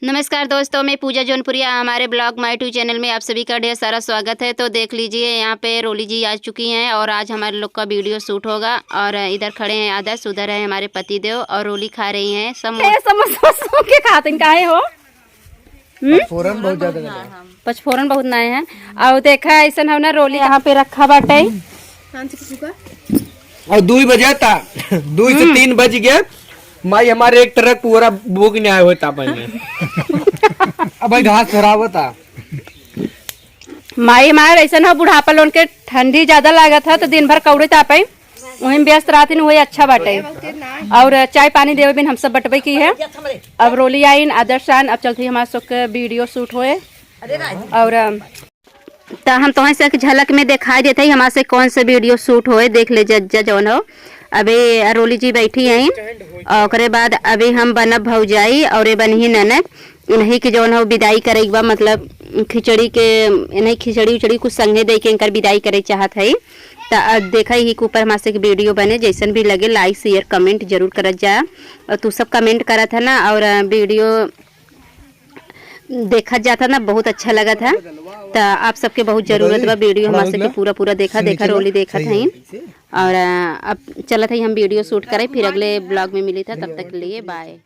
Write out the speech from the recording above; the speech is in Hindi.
नमस्कार दोस्तों, मैं पूजा जौनपुरिया। हमारे ब्लॉग माय टू चैनल में आप सभी का ढेर सारा स्वागत है। तो देख लीजिए, यहाँ पे रोली जी आ चुकी हैं और आज हमारे लोग का वीडियो शूट होगा। और इधर खड़े हैं आदर्श, उधर है हमारे पतिदेव और रोली खा रही हैं समोसा के खाते काहे हो। पचफोरन बहुत ज्यादा पचफोरन बहुत नए हैं। और देखा ऐसा हो ना, रोली यहाँ पे रखा बाटे और 2 बजे था 2 से 3 बज गया। माई हमारे एक ट्रक पूरा बुक नहीं आया होता पहले। अब भाई घास खराब होता माई हमारे ऐसा ना बुढ़ापा लोन के ठंडी ज्यादा लागत है तो दिन भर कौड़े तापे वही व्यस्त रहती वही अच्छा बाटे। और चाय पानी देवे बिन हम सब बटबे की है। अब रोली आइन आदर्श आन, अब चलती हमारे सब के वीडियो शूट होए। और तो हम तुम्हें से झलक में दिखाई देते ही हमारे से कौन सा वीडियो शूट होए, देख ले जज जौन हो। अभी रोली जी बैठी हैं और बाद अभी हम बनब भौजाई और बनी ननद इन्हीं की जौन हो विदाई करे बा, मतलब खिचड़ी के इन्हीं खिचड़ी उचड़ी कुछ संगे दे के इनकर विदाई करे चाहत है। तो देखा ही के ऊपर हमारे से वीडियो बने, जैसन भी लगे लाइक शेयर कमेंट जरूर करत जा। और तू सब कमेंट करत है ना, और वीडियो देखा जाता ना, बहुत अच्छा लगा था। तो आप सबके बहुत जरूरत बा वीडियो हमारे से पूरा देखा रोली देखा था। और अब चला था हम वीडियो शूट करें, फिर अगले ब्लॉग में मिली था। तब तक के लिए बाय।